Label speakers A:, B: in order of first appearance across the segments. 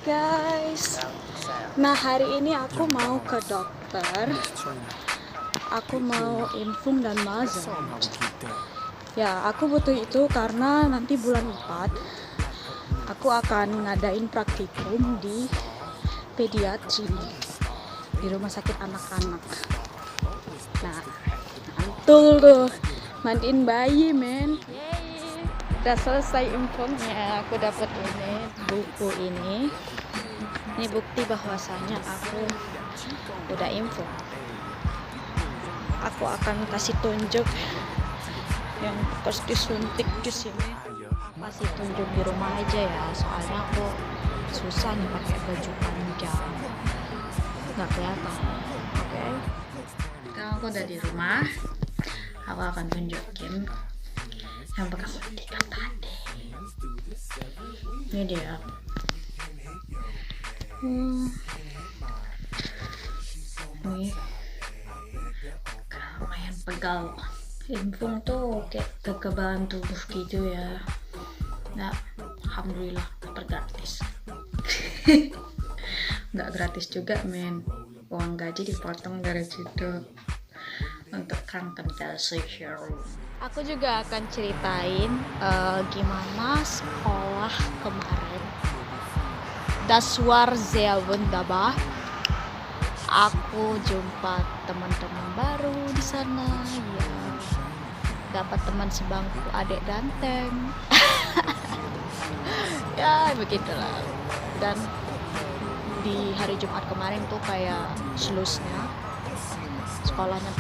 A: guys. Nah, hari ini aku mau ke dokter. Aku mau infung dan massage. Ya, aku butuh itu karena nanti bulan 4 aku akan ngadain praktikum di pediatri di rumah sakit anak-anak. Nah, mantul tuh mandiin bayi, men. Yeay. Udah selesai infomnya. Aku dapat ini buku ini. Ini bukti bahwasanya aku udah info. Aku akan kasih tunjuk yang pas disuntik di sini. Kasih tunjuk di rumah aja ya, soalnya aku susah nih pakai baju panjang, nggak kelihatan. Oke. Sekarang aku udah di rumah. Aku akan tunjukin yang bekas suntikan tadi. Ini dia. Ini lumayan pegal. Infung tuh kayak kekebalan tubuh gitu ya. Nah, alhamdulillah dapat gratis. Nggak gratis juga, men. Uang gaji dipotong dari situ untuk kanker serum. Aku juga akan ceritain gimana sekolah kemarin. Das war sehr wunderbar. Aku jumpa teman-teman baru di sana, ya. Dapat teman sebangku adik Danteng. Ya begitulah. Dan di hari Jumat kemarin tuh kayak selusnya sekolahnya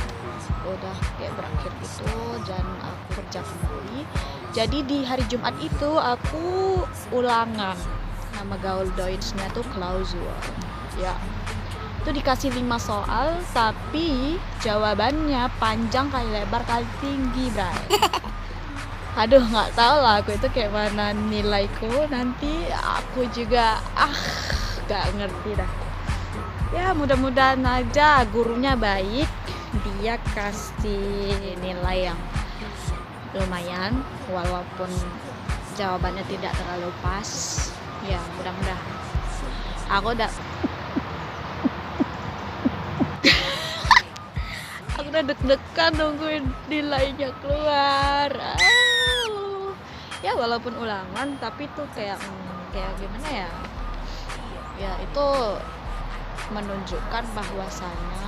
A: udah kayak berakhir gitu dan aku kerja kembali. Jadi di hari Jumat itu aku ulangan. Nama gaul Deutschnya tuh Klausur. Ya. Itu dikasih 5 soal tapi jawabannya panjang kali lebar kali tinggi, bray. Aduh, nggak tahu lah aku itu kayak mana nilaiku nanti. Aku juga nggak ngerti dah. Ya mudah-mudahan aja gurunya baik, dia kasih nilai yang lumayan walaupun jawabannya tidak terlalu pas. Ya mudah-mudahan. Aku udah deg-degan nungguin nilainya keluar. Ya walaupun ulangan tapi tuh kayak gimana ya? Ya itu menunjukkan bahwasannya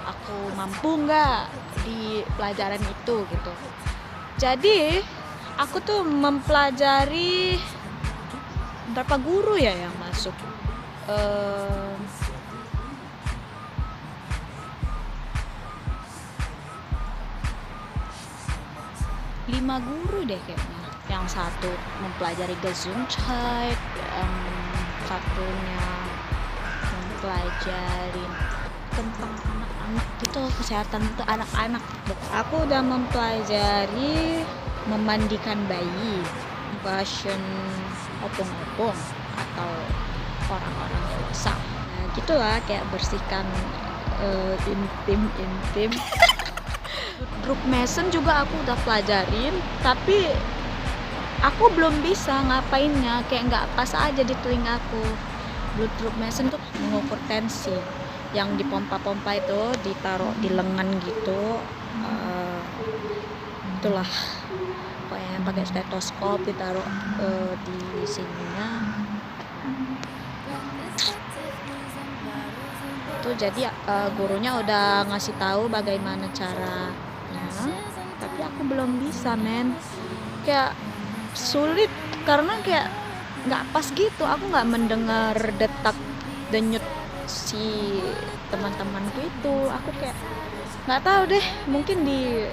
A: aku mampu nggak di pelajaran itu gitu. Jadi aku tuh mempelajari berapa guru ya yang masuk. 5 guru deh kayaknya. Yang satu mempelajari Gesundheit, yang satunya mempelajari tentang anak-anak gitu, kesehatan untuk anak-anak. Aku udah mempelajari memandikan bayi, pasien opung-opung atau orang-orang dewasa. Nah, gitulah kayak bersihkan intim. Druk Mason juga aku udah pelajarin, tapi aku belum bisa ngapainnya, kayak nggak pas aja di telingaku. Druk Mason tuh mengukur tensi, yang dipompa-pompa itu ditaruh di lengan gitu. Itulah pokoknya pakai stetoskop ditaruh di sininya. Tuh jadi gurunya udah ngasih tahu bagaimana caranya, tapi aku belum bisa, men. Kayak sulit karena kayak nggak pas gitu. Aku nggak mendengar detak denyut si teman-temanku itu. Aku kayak nggak tahu deh, mungkin di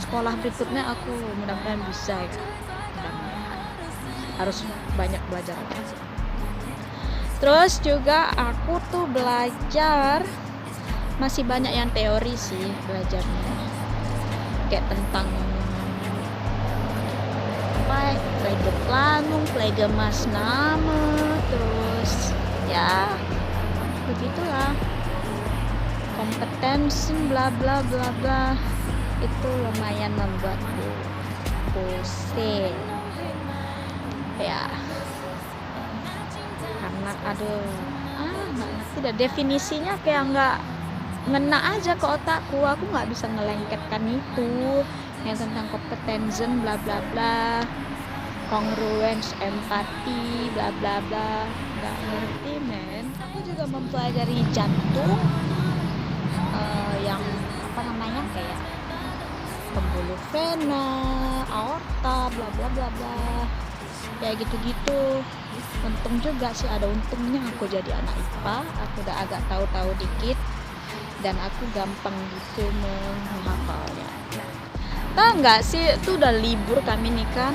A: sekolah berikutnya aku mudah-mudahan bisa ya. Mudah-mudahan. Harus banyak belajar. Terus juga aku tuh belajar, masih banyak yang teori sih belajarnya, kayak tentang Pflegeplanung, Pflegemaßnahme, terus ya begitulah, kompetensi bla bla bla bla. Itu lumayan membuatku pusing ya. aduh, nggak ngerti dah definisinya, kayak nggak ngena aja ke otakku. Aku nggak bisa ngelengketkan itu yang tentang kompetensen bla bla bla, congruence, empati bla bla bla, nggak ngerti men. Aku juga mempelajari jantung, yang apa namanya, kayak pembuluh vena, aorta bla bla bla bla, kayak gitu-gitu. Untung juga sih, ada untungnya aku jadi anak IPA. Aku udah agak tahu-tahu dikit dan aku gampang gitu menghafalnya. Tahu nggak sih, itu udah libur kami nih kan.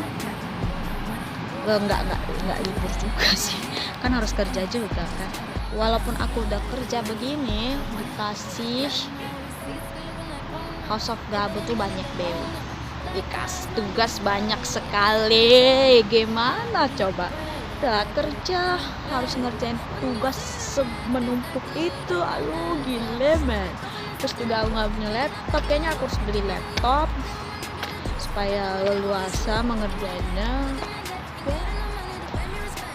A: Nggak libur juga sih, kan harus kerja juga kan. Walaupun aku udah kerja begini, dikasih House of Gabu tuh banyak beo, dikasih tugas banyak sekali. Gimana coba, udah kerja harus ngerjain tugas menumpuk itu, aduh gile men. Terus juga aku nggak punya laptop, kayaknya aku harus beli laptop supaya leluasa mengerjainnya.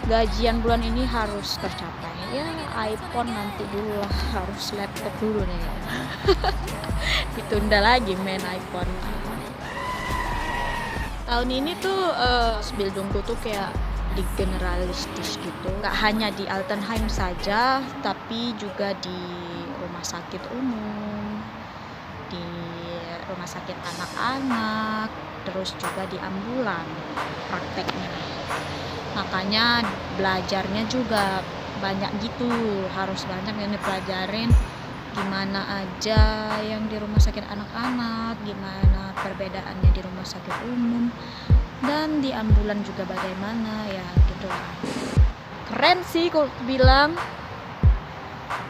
A: Gajian bulan ini harus tercapai ya. iPhone nanti dulu lah, harus laptop dulu nih. Ditunda lagi main iPhone. Tahun ini tuh Bildungku tuh kayak di generalistis gitu, nggak hanya di Altenheim saja, tapi juga di rumah sakit umum, di rumah sakit anak-anak, terus juga di ambulan prakteknya. Makanya belajarnya juga banyak gitu, harus banyak yang dipelajarin, gimana aja yang di rumah sakit anak-anak, gimana perbedaannya di rumah sakit umum, dan di ambulan juga bagaimana ya gitu lah. Keren sih kalau bilang.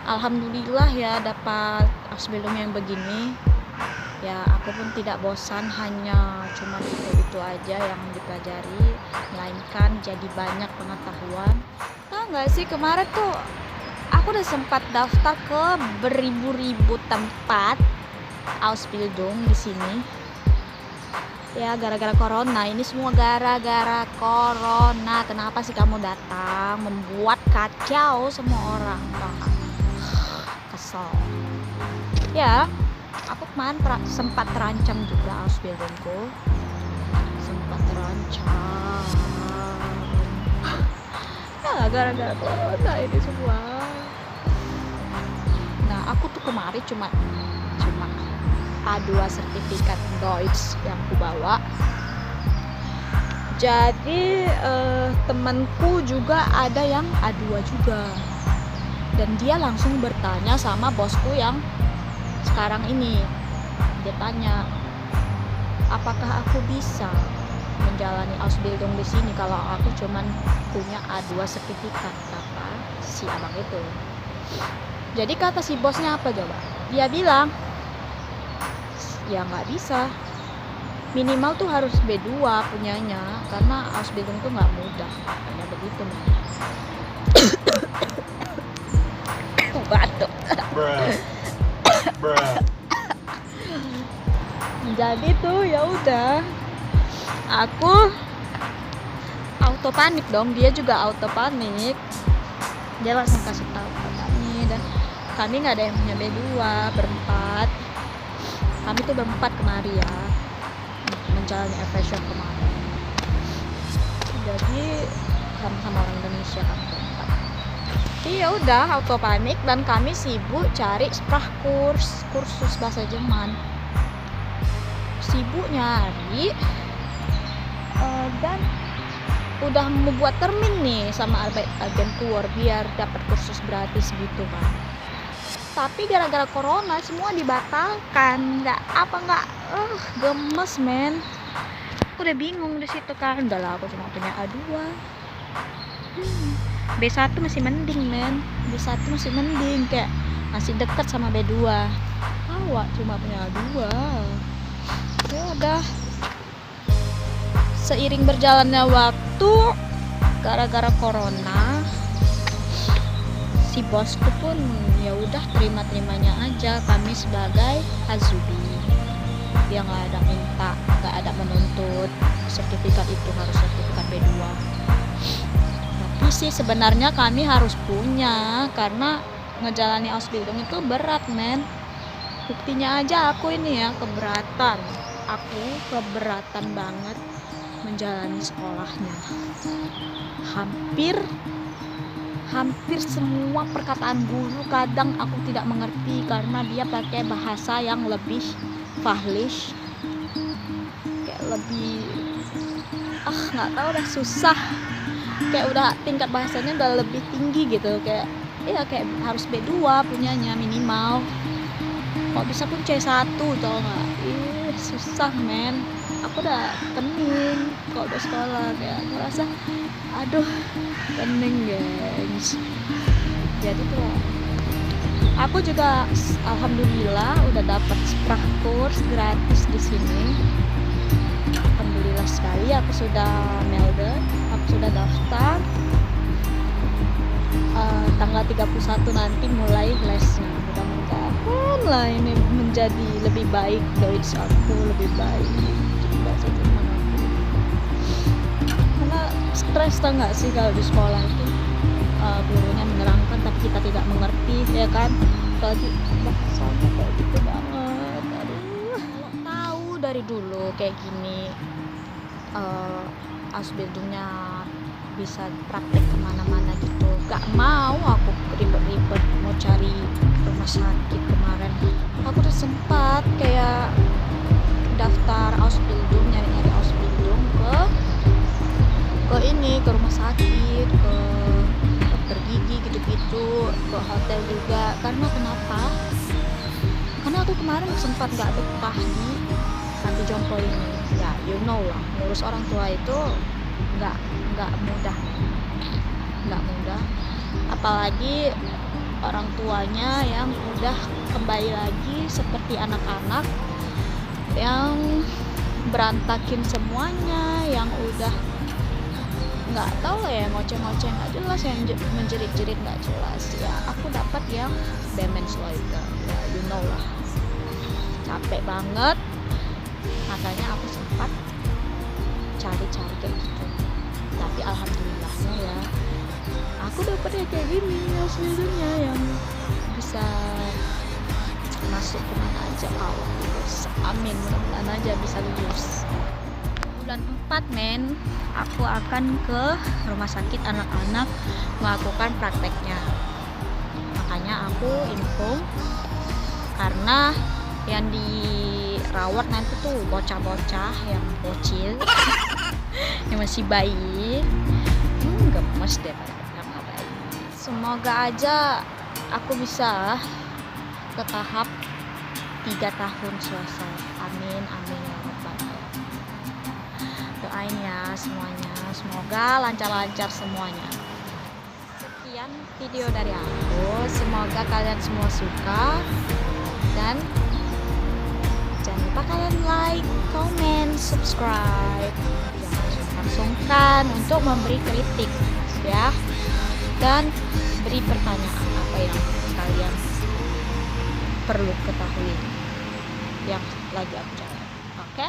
A: Alhamdulillah ya dapat Ausbildung yang begini. Ya aku pun tidak bosan hanya cuma itu aja yang dipelajari, melainkan jadi banyak pengetahuan. Tahu nggak sih, kemarin tuh aku udah sempat daftar ke beribu-ribu tempat Ausbildung di sini. Ya gara-gara corona, ini semua gara-gara corona. Kenapa sih kamu datang membuat kacau semua orang? Kesel. Ya, aku kemarin sempat terancam juga Ausbildungku. Sempat terancam. Ya gara-gara corona ini semua. Nah, aku tuh kemarin cuma A2 sertifikat Deutsch yang aku bawa. Jadi temanku juga ada yang A2 juga. Dan dia langsung bertanya sama bosku yang sekarang ini. Dia tanya, apakah aku bisa menjalani Ausbildung di sini kalau aku cuman punya A2 sertifikat, kata si abang itu. Jadi kata si bosnya apa coba? Dia bilang, ya nggak bisa, minimal tuh harus B2 punyanya, karena Ausbildung tuh nggak mudah, katanya begitu. Batuk. Jadi tuh ya udah, aku auto panik dong, dia juga auto panik. Dia langsung kasih tahu ke kami, dan kami nggak ada yang punya B2 berempat. Kami tuh berempat kemari ya, menjalani efesien kemarin. Jadi sama-sama orang Indonesia kan berempat. Iya udah auto panik, dan kami sibuk cari sprachkurs, kursus bahasa Jerman. Sibuk nyari, dan udah membuat termin nih sama agentur biar dapat kursus gratis gitu kan. Tapi gara-gara corona semua dibatalkan. Gemes men. Aku udah bingung di situ kan. Udah lah, aku cuma punya A2. B1 masih mending men. B1 masih mending, kayak masih dekat sama B2. Awak cuma punya A2. Ya udah. Seiring berjalannya waktu, gara-gara corona, si bosku pun ya udah terima-terimanya aja kami sebagai Azubi. Dia nggak ada minta, nggak ada menuntut sertifikat itu harus sertifikat B2. Tapi sih sebenarnya kami harus punya, karena ngejalani Ausbildung itu berat, men. Buktinya aja aku ini ya keberatan. Aku keberatan banget menjalani sekolahnya. Hampir semua perkataan guru kadang aku tidak mengerti karena dia pakai bahasa yang lebih fahlish, kayak lebih nggak tahu, udah susah, kayak udah tingkat bahasanya udah lebih tinggi gitu, kayak harus B2 punyanya minimal, kok bisa pun C1 tau nggak. Susah, men. Aku udah pening kalau udah sekolah, kayak ngerasa aduh pening, gengs. Jadi tuh aku juga alhamdulillah udah dapat prakurs gratis di sini. Alhamdulillah sekali, aku sudah melden, aku sudah daftar. Tanggal 31 nanti mulai lesnya. Mudah-mudahan lah ini menjadi lebih baik, Deutsch aku lebih baik. Coba saja mana aku. Karena stres tau nggak sih kalau di sekolah itu, gurunya menerangkan tapi kita tidak mengerti, ya kan? Apalagi bahasanya kayak gitu banget. Aduh, kalau tahu dari dulu kayak gini, Ausbildungnya bisa praktek kemana-mana gitu, gak mau aku ribet-ribet mau cari rumah sakit. Kemarin aku udah sempat kayak daftar Ausbildung, nyari-nyari Ausbildung ke rumah sakit, ke dokter gigi gitu-gitu, ke hotel juga. Karena kenapa? Karena aku kemarin sempat gak betah di panti jompo ini. Ya you know lah, ngurus orang tua itu nggak mudah, apalagi orang tuanya yang udah kembali lagi seperti anak-anak yang berantakin semuanya, yang udah nggak tahu lah ya, ngoceh-ngoceh nggak jelas, yang menjerit-jerit nggak jelas. Ya aku dapat yang Demensleute, ya you know lah, capek banget. Makanya aku sempat cari-cari kayak gitu, tapi alhamdulillahnya ya aku dapetnya kayak gini Ausbildungnya, yang bisa masuk kemana aja. Amin, mudah-mudahan aja bisa lulus. Bulan 4, men, aku akan ke rumah sakit anak-anak melakukan prakteknya. Makanya aku info, karena yang dirawat nanti tuh bocah-bocah yang bocil yang masih bayi, gemes deh sama bayi. Semoga aja aku bisa ke tahap 3 tahun selesai. Amin amin ya rabbal alamin. Doain ya semuanya, semoga lancar-lancar semuanya. Sekian video dari aku, semoga kalian semua suka, dan jangan lupa kalian like, comment, subscribe. Jangan sungkan untuk memberi kritik ya, dan beri pertanyaan apa yang kalian perlu ketahui yang lagi aku jawab. Oke?